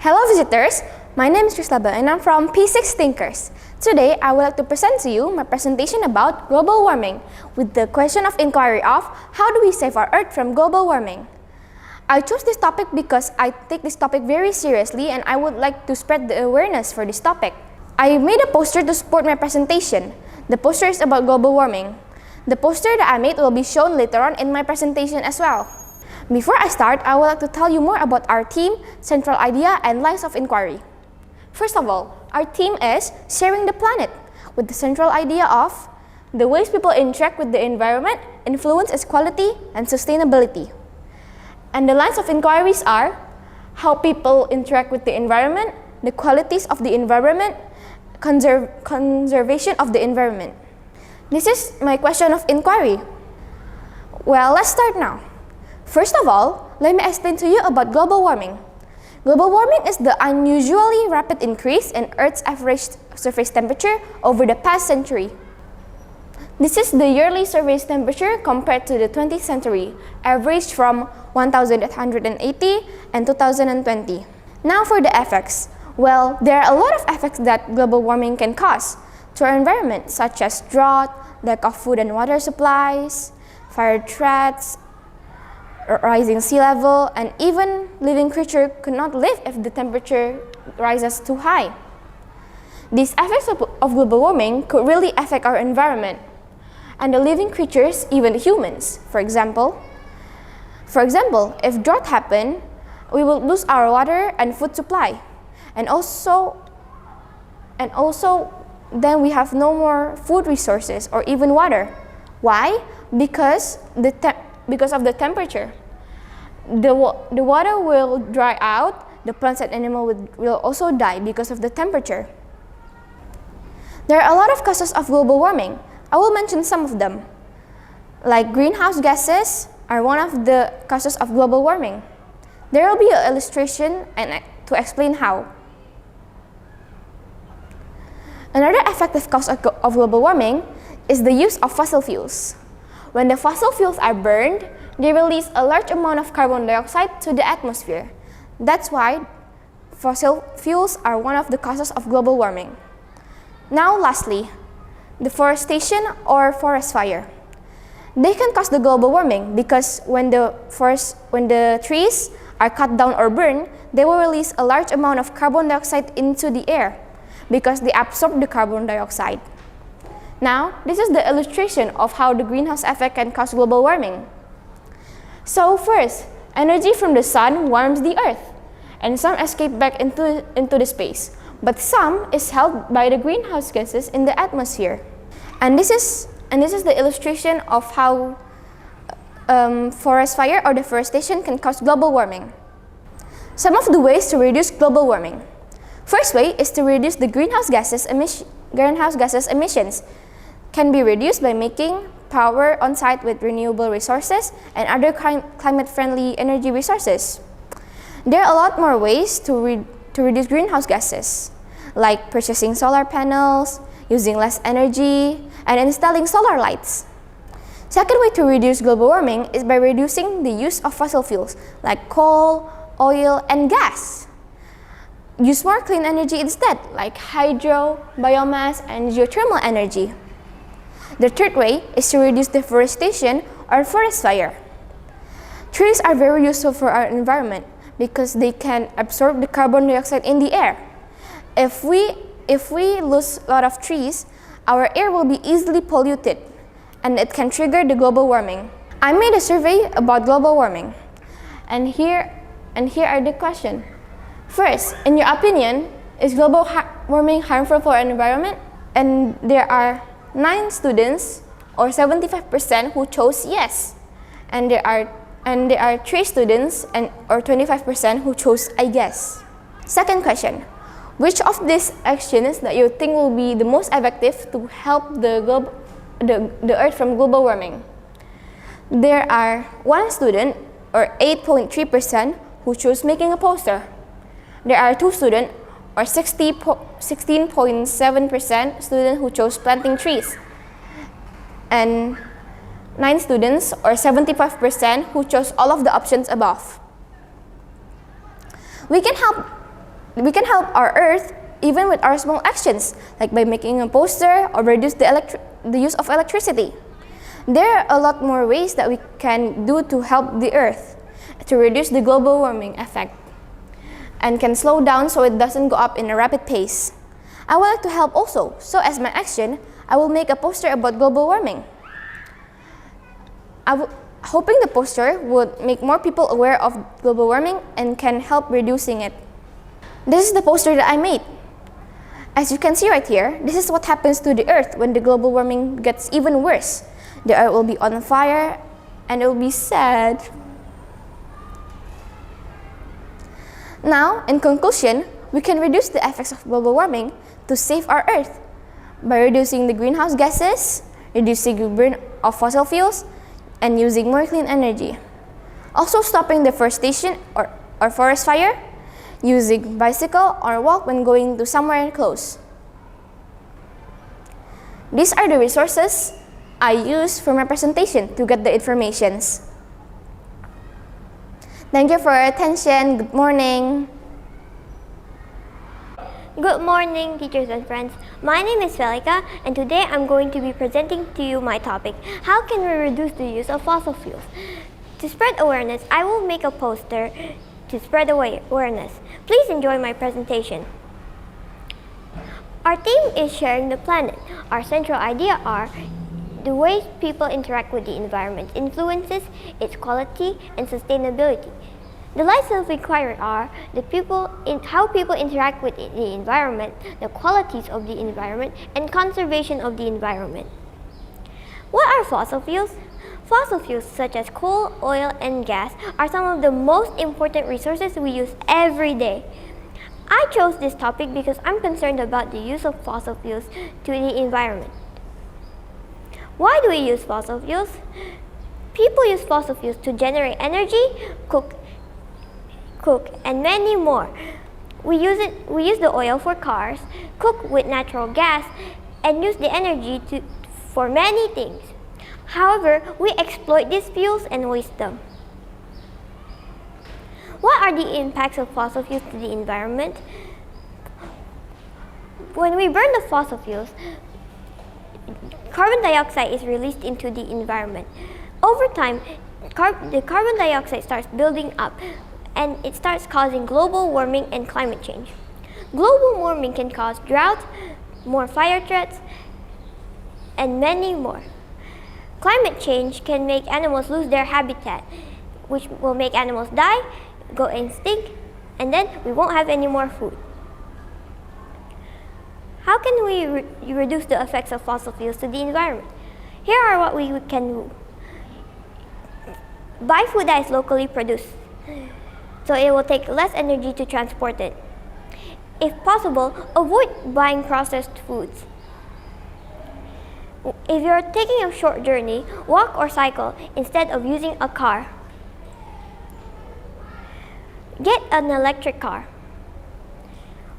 Hello visitors, my name is Christabel and I'm from P6 Thinkers. Today, I would like to present to you my presentation about global warming with the question of inquiry of how do we save our Earth from global warming? I chose this topic because I take this topic very seriously and I would like to spread the awareness for this topic. I made a poster to support my presentation. The poster is about global warming. The poster that I made will be shown later on in my presentation as well. Before I start, I would like to tell you more about our theme, central idea, and lines of inquiry. First of all, our theme is sharing the planet, with the central idea of the ways people interact with the environment influence its quality and sustainability. And the lines of inquiries are how people interact with the environment, the qualities of the environment, conservation of the environment. This is my question of inquiry. Well, let's start now. First of all, let me explain to you about global warming. Global warming is the unusually rapid increase in Earth's average surface temperature over the past century. This is the yearly surface temperature compared to the 20th century, averaged from 1880 and 2020. Now for the effects. Well, there are a lot of effects that global warming can cause to our environment, such as drought, lack of food and water supplies, fire threats, rising sea level, and even living creatures could not live if the temperature rises too high. These effects of global warming could really affect our environment and the living creatures, even humans. For example, if drought happens, we will lose our water and food supply, and also then we have no more food resources or even water. Why? Because of the temperature. The water will dry out, the plants and animals will also die because of the temperature. There are a lot of causes of global warming. I will mention some of them. Like greenhouse gases are one of the causes of global warming. There will be an illustration to explain how. Another effective cause of global warming is the use of fossil fuels. When the fossil fuels are burned, they release a large amount of carbon dioxide to the atmosphere. That's why fossil fuels are one of the causes of global warming. Now lastly, deforestation or forest fire. They can cause the global warming because when the trees are cut down or burned, they will release a large amount of carbon dioxide into the air because they absorb the carbon dioxide. Now, this is the illustration of how the greenhouse effect can cause global warming. So first, energy from the sun warms the earth, and some escape back into the space, but some is held by the greenhouse gases in the atmosphere. And this is the illustration of how forest fire or deforestation can cause global warming. Some of the ways to reduce global warming. First way is to reduce the greenhouse gases emissions. Can be reduced by making power on site with renewable resources and other climate-friendly energy resources. There are a lot more ways to reduce greenhouse gases, like purchasing solar panels, using less energy, and installing solar lights. Second way to reduce global warming is by reducing the use of fossil fuels like coal, oil, and gas. Use more clean energy instead, like hydro, biomass, and geothermal energy. The third way is to reduce deforestation or forest fire. Trees are very useful for our environment because they can absorb the carbon dioxide in the air. If we lose a lot of trees, our air will be easily polluted, and it can trigger the global warming. I made a survey about global warming, and here are the questions. First, in your opinion, is global warming harmful for our environment? And there are 9 students, or 75%, who chose yes, and there are 3 students, or 25%, who chose I guess. Second question: which of these actions that you think will be the most effective to help the Earth from global warming? There are 1 student, or 8.3%, who chose making a poster. There are 2 students, or 16.7% students who chose planting trees, and 9 students, or 75%, who chose all of the options above. We can help We can help our Earth even with our small actions, like by making a poster or reduce the use of electricity. There are a lot more ways that we can do to help the Earth, to reduce the global warming effect, and can slow down so it doesn't go up in a rapid pace. I would like to help also, so as my action, I will make a poster about global warming. Hoping the poster would make more people aware of global warming and can help reducing it. This is the poster that I made. As you can see right here, this is what happens to the Earth when the global warming gets even worse. The Earth will be on fire and it will be sad. Now, in conclusion, we can reduce the effects of global warming to save our Earth by reducing the greenhouse gases, reducing the burn of fossil fuels, and using more clean energy. Also stopping deforestation or forest fire, using bicycle or walk when going to somewhere close. These are the resources I use for my presentation to get the informations. Thank you for your attention. Good morning. Good morning, teachers and friends. My name is Velica, and today I'm going to be presenting to you my topic, how can we reduce the use of fossil fuels? To spread awareness, I will make a poster to spread awareness. Please enjoy my presentation. Our theme is sharing the planet. Our central idea are the ways people interact with the environment influences its quality and sustainability. The lessons required are how people interact with the environment, the qualities of the environment, and conservation of the environment. What are fossil fuels? Fossil fuels such as coal, oil, and gas are some of the most important resources we use every day. I chose this topic because I'm concerned about the use of fossil fuels to the environment. Why do we use fossil fuels? People use fossil fuels to generate energy, cook, and many more. We use the oil for cars, cook with natural gas, and use the energy for many things. However, we exploit these fuels and waste them. What are the impacts of fossil fuels to the environment? When we burn the fossil fuels, carbon dioxide is released into the environment. Over time, the carbon dioxide starts building up and it starts causing global warming and climate change. Global warming can cause drought, more fire threats, and many more. Climate change can make animals lose their habitat, which will make animals die, go extinct, and then we won't have any more food. How can we reduce the effects of fossil fuels to the environment? Here are what we can do. Buy food that is locally produced, so it will take less energy to transport it. If possible, avoid buying processed foods. If you're taking a short journey, walk or cycle instead of using a car. Get an electric car.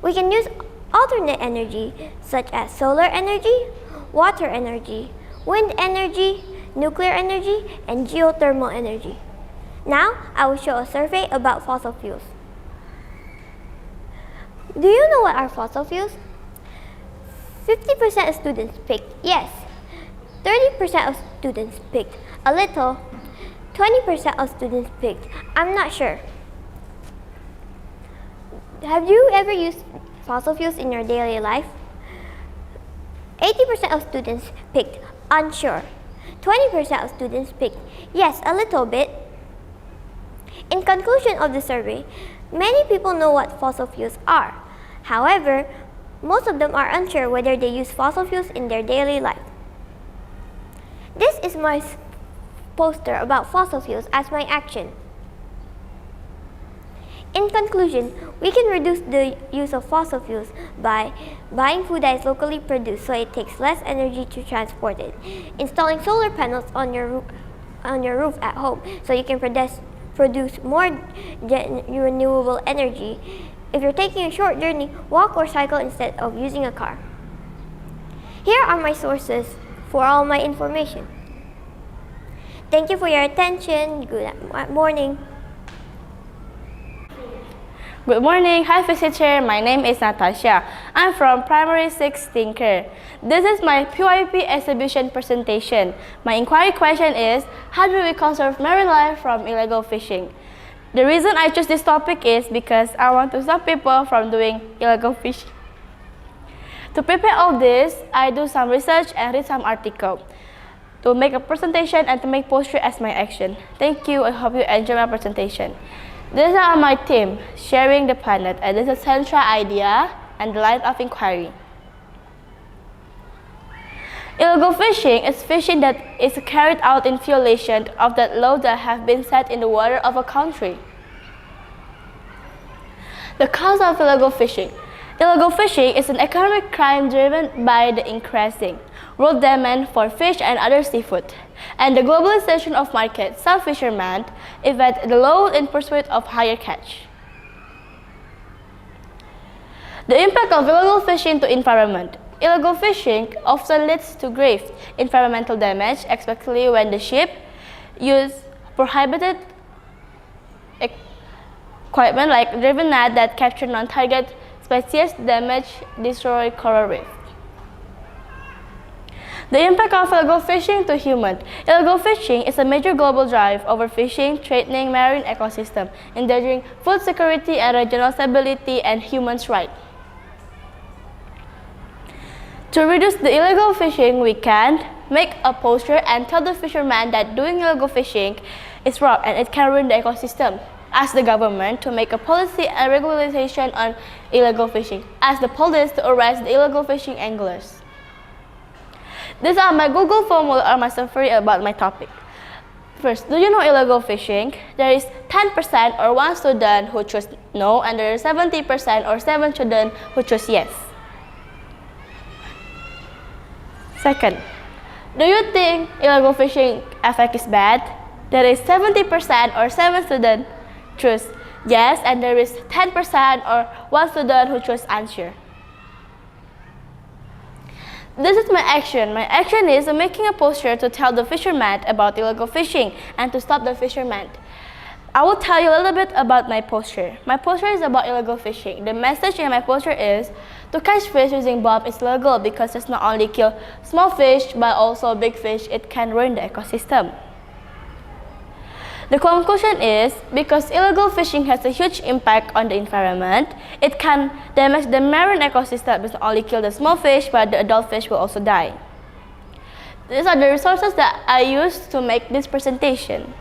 We can use alternate energy such as solar energy, water energy, wind energy, nuclear energy, and geothermal energy. Now, I will show a survey about fossil fuels. Do you know what are fossil fuels? 50% of students picked yes. 30% of students picked a little. 20% of students picked I'm not sure. Have you ever used fossil fuels in your daily life? 80% of students picked unsure. 20% of students picked yes, a little bit. In conclusion of the survey, many people know what fossil fuels are. However, most of them are unsure whether they use fossil fuels in their daily life. This is my poster about fossil fuels as my action. In conclusion, we can reduce the use of fossil fuels by buying food that is locally produced so it takes less energy to transport it, installing solar panels on your roof at home so you can produce more renewable energy. If you're taking a short journey, walk or cycle instead of using a car. Here are my sources for all my information. Thank you for your attention. Good morning. Good morning. Hi visitor, my name is Natasha. I'm from Primary 6 Tinker. This is my PYP exhibition presentation. My inquiry question is, how do we conserve marine life from illegal fishing? The reason I chose this topic is because I want to stop people from doing illegal fishing. To prepare all this, I do some research and read some articles to make a presentation and to make poster as my action. Thank you. I hope you enjoy my presentation. These are my team, sharing the planet, and this is the central idea and the line of inquiry. Illegal fishing is fishing that is carried out in violation of the laws that have been set in the water of a country. The cause of illegal fishing. Illegal fishing is an economic crime driven by the increasing world demand for fish and other seafood, and the globalization of markets. Some fishermen evade the law in pursuit of higher catch. The impact of illegal fishing to environment. Illegal fishing often leads to grave environmental damage, especially when the ship use prohibited equipment like driven net that capture non-target species, damage, destroy coral reef. The impact of illegal fishing to humans. Illegal fishing is a major global drive overfishing, threatening marine ecosystem, endangering food security and regional stability and humans' rights. To reduce the illegal fishing, we can make a poster and tell the fishermen that doing illegal fishing is wrong and it can ruin the ecosystem. Ask the government to make a policy and regulation on illegal fishing. Ask the police to arrest the illegal fishing anglers. These are my Google formula or my summary about my topic. First, do you know illegal fishing? There is 10% or 1 student who chose no, and there is 70% or 7 students who chose yes. Second, do you think illegal fishing effect is bad? There is 70% or 7 students choose yes, and there is 10% or 1 student who chose answer. This is my action. My action is making a poster to tell the fishermen about illegal fishing and to stop the fishermen. I will tell you a little bit about my poster. My poster is about illegal fishing. The message in my poster is to catch fish using bomb is legal because it's not only kill small fish but also big fish. It can ruin the ecosystem. The conclusion is, because illegal fishing has a huge impact on the environment, it can damage the marine ecosystem. It's not only kill the small fish, but the adult fish will also die. These are the resources that I used to make this presentation.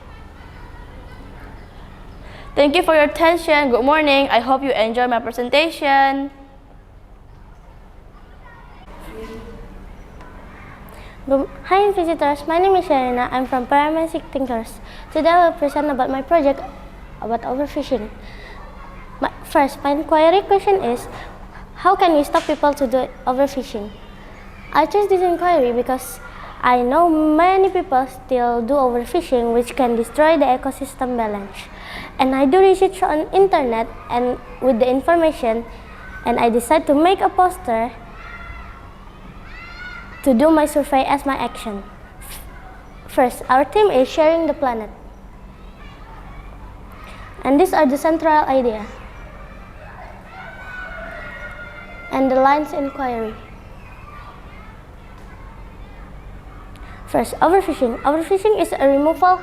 Thank you for your attention. Good morning. I hope you enjoy my presentation. Hi visitors, my name is Sherina. I'm from Primary 6 Thinkers. Today I will present about my project about overfishing. First, my inquiry question is, how can we stop people to do overfishing? I chose this inquiry because I know many people still do overfishing, which can destroy the ecosystem balance. And I do research on internet and with the information, and I decide to make a poster to do my survey as my action. First, our theme is sharing the planet. And these are the central idea and the lines inquiry. First, overfishing. Overfishing is a removal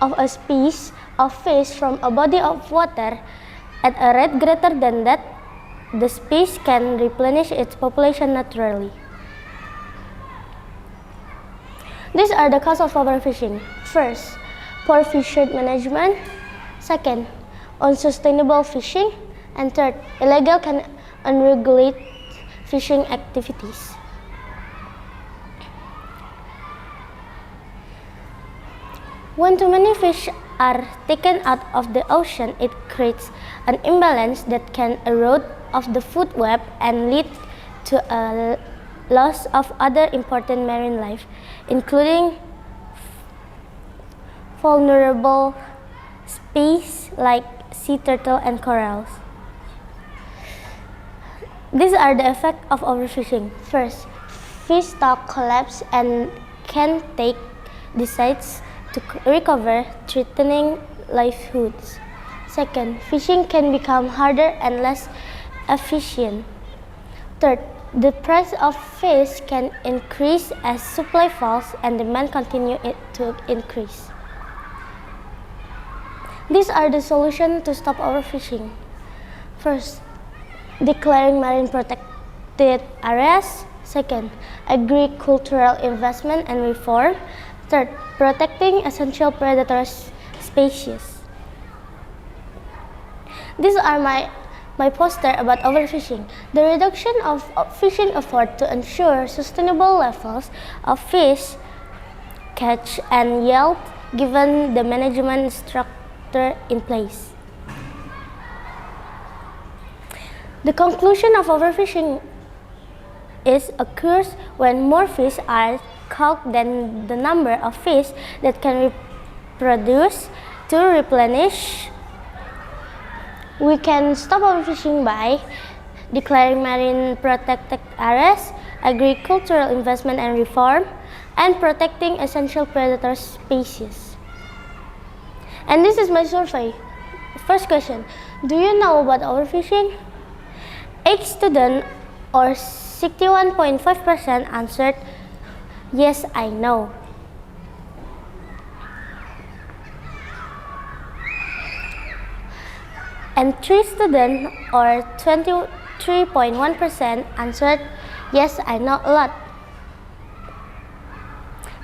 of a species of fish from a body of water at a rate greater than that the species can replenish its population naturally. These are the causes of overfishing. First, poor fishery management. Second, unsustainable fishing. And third, illegal and unregulated fishing activities. When too many fish are taken out of the ocean, it creates an imbalance that can erode of the food web and lead to a loss of other important marine life, including vulnerable species like sea turtle and corals. These are the effects of overfishing. First, fish stock collapse and can take decides to recover, threatening livelihoods. Second, fishing can become harder and less efficient. Third, the price of fish can increase as supply falls and demand continue to increase. These are the solutions to stop overfishing. First, declaring marine protected areas. Second, agricultural investment and reform. Third, protecting essential predator species. These are my poster about overfishing. The reduction of fishing effort to ensure sustainable levels of fish catch and yield given the management structure in place. The conclusion of overfishing is occurs when more fish are caught than the number of fish that can reproduce to replenish. We can stop overfishing by declaring marine protected areas, agricultural investment and reform, and protecting essential predator species. And this is my survey. First question, do you know about overfishing? 8 students or 61.5% answered, yes, I know. And 3 students or 23.1% answered, yes, I know a lot.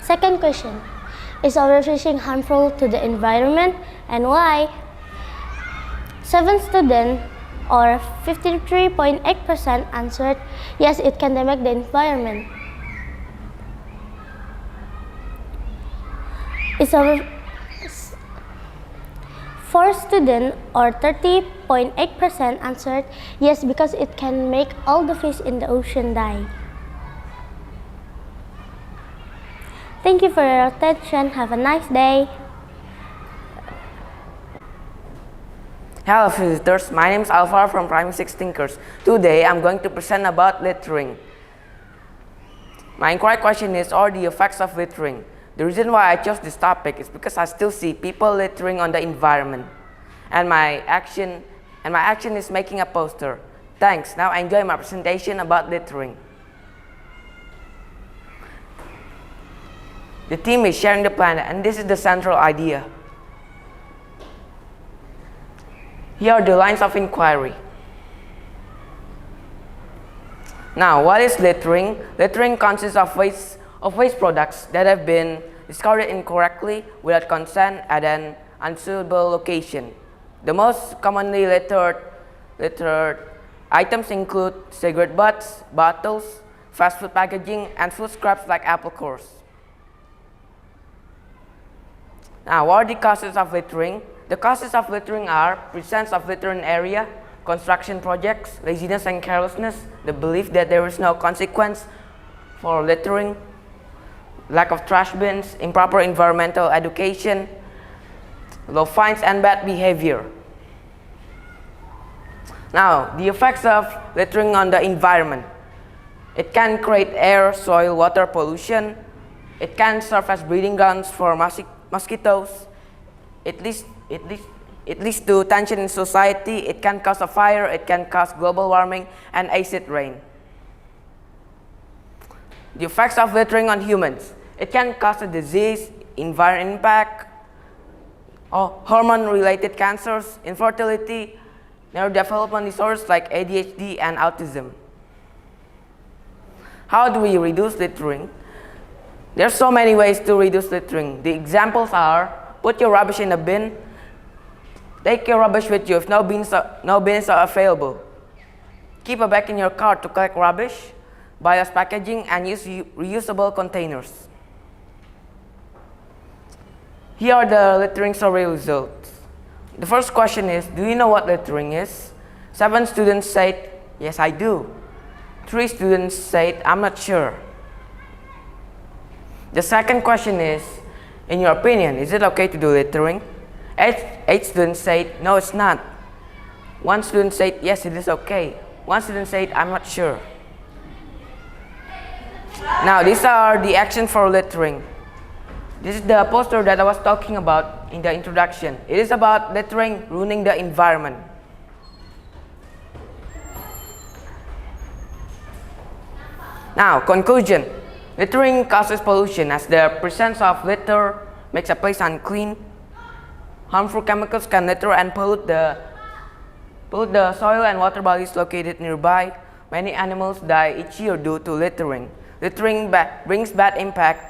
Second question, is overfishing harmful to the environment and why? 7 students or 53.8% answered, yes, it can damage the environment. Is 4 students or 30.8% answered, yes, because it can make all the fish in the ocean die. Thank you for your attention. Have a nice day. Hello visitors, my name is Alvaro from Primary 6 Thinkers. Today I'm going to present about littering. My inquiry question is, what are the effects of littering? The reason why I chose this topic is because I still see people littering on the environment. And my action is making a poster. Thanks, now enjoy my presentation about littering. The theme is sharing the planet, and this is the central idea. Here are the lines of inquiry. Now, what is littering? Littering consists of waste products that have been discarded incorrectly without consent at an unsuitable location. The most commonly littered items include cigarette butts, bottles, fast food packaging, and food scraps like apple cores. Now, what are the causes of littering? The causes of littering are presence of litter in area, construction projects, laziness and carelessness, the belief that there is no consequence for littering, lack of trash bins, improper environmental education, low fines, and bad behavior. Now, the effects of littering on the environment. It can create air, soil, water pollution. It can serve as breeding grounds for mosquitoes. It leads to tension in society. It can cause a fire. It can cause global warming and acid rain. The effects of littering on humans. It can cause a disease, environmental impact, or hormone-related cancers, infertility, neurodevelopment disorders like ADHD and autism. How do we reduce littering? There are so many ways to reduce littering. The examples are: put your rubbish in a bin, take your rubbish with you if no bins are available, keep a bag in your car to collect rubbish, buy less packaging, and use reusable containers. Here are the littering survey results. The first question is, do you know what littering is? 7 students said, yes, I do. 3 students said, I'm not sure. The second question is, in your opinion, is it okay to do littering? 8 students said, no, it's not. 1 student said, yes, it is okay. 1 student said, I'm not sure. Now, these are the actions for littering. This is the poster that I was talking about in the introduction. It is about littering ruining the environment. Now, conclusion. Littering causes pollution as the presence of litter makes a place unclean. Harmful chemicals can litter and pollute the soil and water bodies located nearby. Many animals die each year due to littering. Littering brings back impact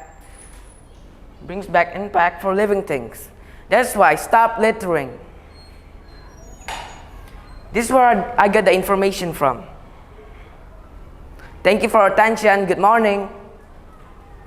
for living things. That's why stop littering. This is where I got the information from. Thank you for your attention. Good morning.